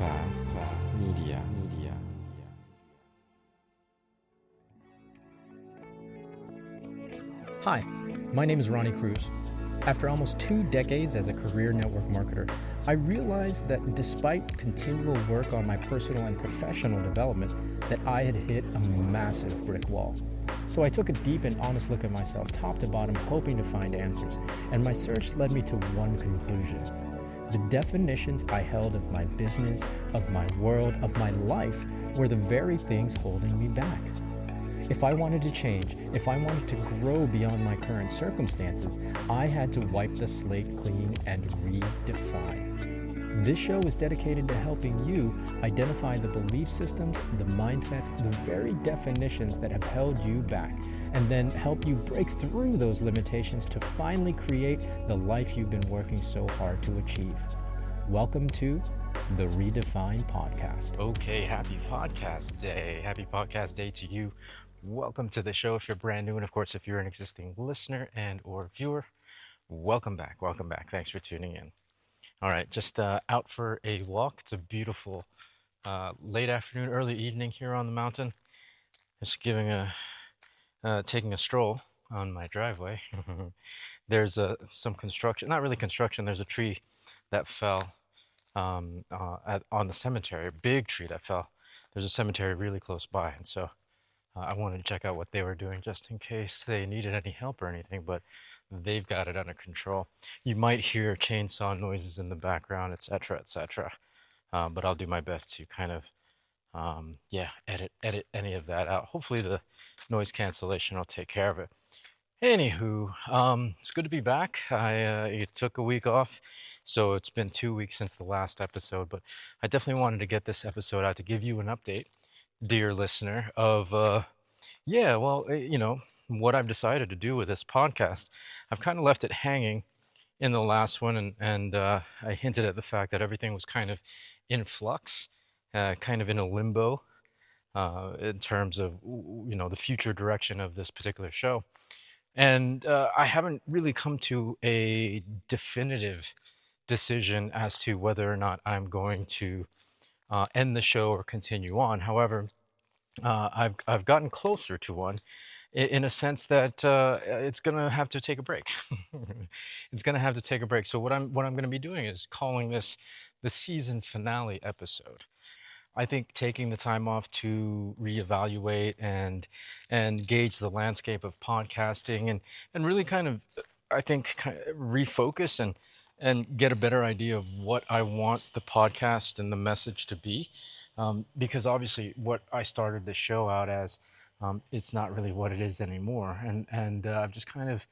Media. Hi, my name is Ronnie Cruz. After almost 2 decades as a career network marketer, I realized that despite continual work on my personal and professional development, that I had hit a massive brick wall. So I took a deep and honest look at myself, top to bottom, hoping to find answers, and my search led me to one conclusion. The definitions I held of my business, of my world, of my life were the very things holding me back. If I wanted to change, if I wanted to grow beyond my current circumstances, I had to wipe the slate clean and redefine. This show is dedicated to helping you identify the belief systems, the mindsets, the very definitions that have held you back, and then help you break through those limitations to finally create the life you've been working so hard to achieve. Welcome to the ReDEFINE Podcast. Okay, happy podcast day. Happy podcast day to you. Welcome to the show if you're brand new, and of course if you're an existing listener and or viewer, welcome back. Thanks for tuning in. All right, just out for a walk. It's a beautiful late afternoon, early evening here on the mountain. Just taking a stroll on my driveway. There's some construction, not really construction, there's a tree that fell on the cemetery, a big tree that fell. There's a cemetery really close by, and so I wanted to check out what they were doing just in case they needed any help or anything, but they've got it under control. You might hear chainsaw noises in the background, etc. But I'll do my best to kind of edit any of that out. Hopefully the noise cancellation will take care of it. Anywho, it's good to be back. I took a week off, so it's been 2 weeks since the last episode, but I definitely wanted to get this episode out to give you an update, dear listener, of what I've decided to do with this podcast. I've kind of left it hanging in the last one, and I hinted at the fact that everything was kind of in flux, kind of in a limbo in terms of the future direction of this particular show. And I haven't really come to a definitive decision as to whether or not I'm going to end the show or continue on. However, I've gotten closer to one in a sense that it's going to have to take a break. It's going to have to take a break. So what I'm going to be doing is calling this the season finale episode. I think taking the time off to reevaluate and gauge the landscape of podcasting and really kind of refocus and get a better idea of what I want the podcast and the message to be. Because obviously what I started this show out as, it's not really what it is anymore. And I've just kind of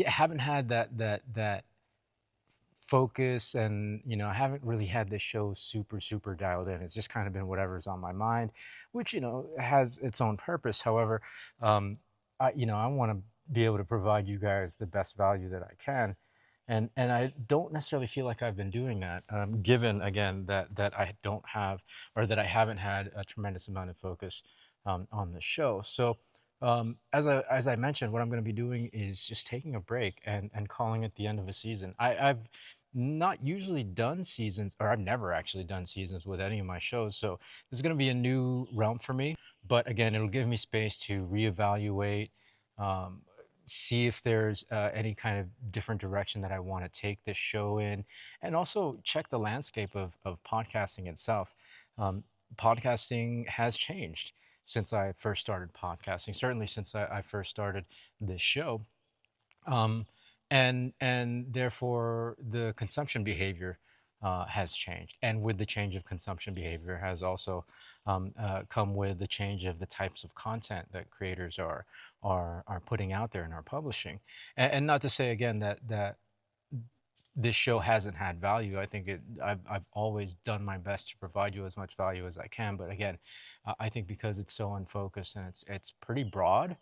haven't had that focus, and I haven't really had this show super dialed in. It's just kind of been whatever's on my mind, which has its own purpose. However, I want to be able to provide you guys the best value that I can. And I don't necessarily feel like I've been doing that, given again that I don't have, or that I haven't had a tremendous amount of focus on the show. So as I mentioned, what I'm going to be doing is just taking a break and calling it the end of a season. I've not usually done seasons, or I've never actually done seasons with any of my shows. So this is going to be a new realm for me. But again, it'll give me space to reevaluate, see if there's any kind of different direction that I want to take this show in, and also check the landscape of podcasting itself. Podcasting has changed since I first started podcasting, certainly since I first started this show. And therefore the consumption behavior has changed. And with the change of consumption behavior has also come with the change of the types of content that creators are putting out there and are publishing. And not to say again that this show hasn't had value. I think I've always done my best to provide you as much value as I can. But again, I think because it's so unfocused and it's pretty broad,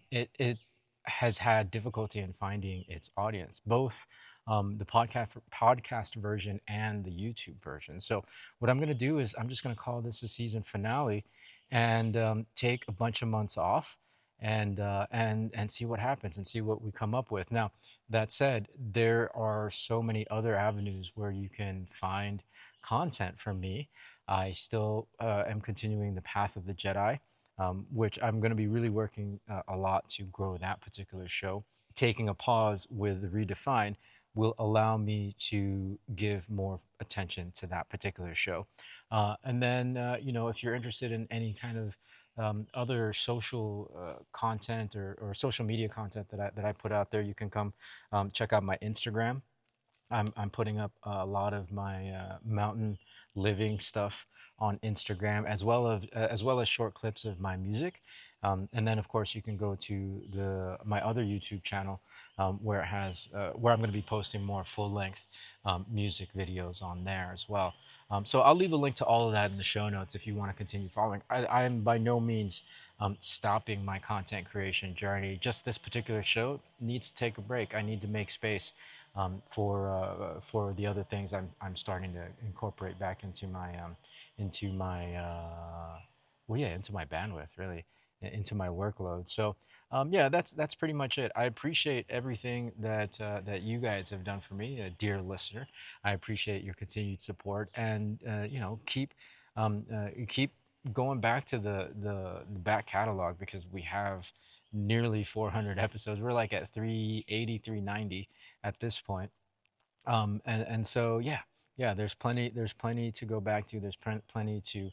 it has had difficulty in finding its audience, both the podcast version and the YouTube version. So what I'm going to do is I'm just going to call this a season finale and take a bunch of months off and see what happens and see what we come up with. Now, that said, there are so many other avenues where you can find content from me. I still am continuing the path of the Jedi, which I'm going to be really working a lot to grow that particular show. Taking a pause with the Redefine will allow me to give more attention to that particular show. And then, if you're interested in any kind of other social content or social media content that I put out there, you can come check out my Instagram. I'm putting up a lot of my mountain living stuff on Instagram, as well as short clips of my music. And then, of course, you can go to my other YouTube channel, where I'm going to be posting more full length music videos on there as well. So I'll leave a link to all of that in the show notes if you want to continue following. I am by no means stopping my content creation journey. Just this particular show needs to take a break. I need to make space for the other things I'm starting to incorporate back into my bandwidth, really, into my workload. So yeah, that's pretty much it. I appreciate everything that you guys have done for me, dear listener. I appreciate your continued support, and keep going back to the back catalog, because we have nearly 400 episodes. We're like at 380, 390 at this point. And so yeah, there's plenty to go back to. There's plenty to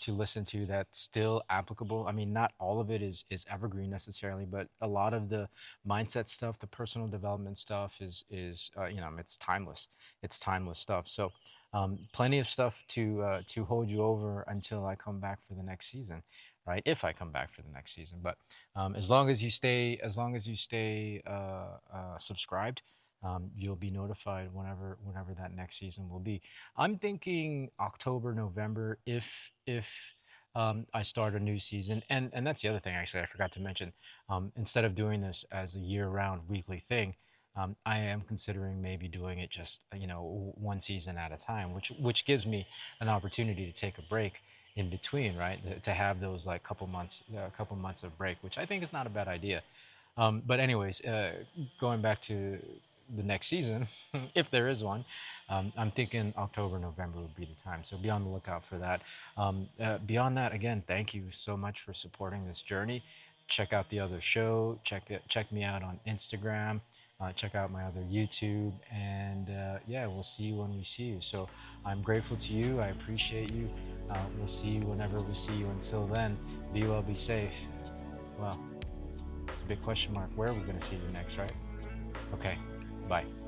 listen to that's still applicable. I mean, not all of it is evergreen necessarily, but a lot of the mindset stuff, the personal development stuff is it's timeless. It's timeless stuff. So plenty of stuff to hold you over until I come back for the next season, right? If I come back for the next season, but as long as you stay subscribed, you'll be notified whenever that next season will be. I'm thinking October, November, if I start a new season. And that's the other thing, actually, I forgot to mention. Instead of doing this as a year-round weekly thing, I am considering maybe doing it just one season at a time, which gives me an opportunity to take a break in between, right? To have those like couple months of break, which I think is not a bad idea. But anyways, going back to the next season, if there is one, I'm thinking October, November would be the time. So be on the lookout for that. Beyond that, again, thank you so much for supporting this journey. Check out the other show. Check me out on Instagram. Check out my other YouTube. And yeah, we'll see you when we see you. So I'm grateful to you. I appreciate you. We'll see you whenever we see you. Until then, be well, be safe. Well, it's a big question mark. Where are we going to see you next, right? Okay, bye.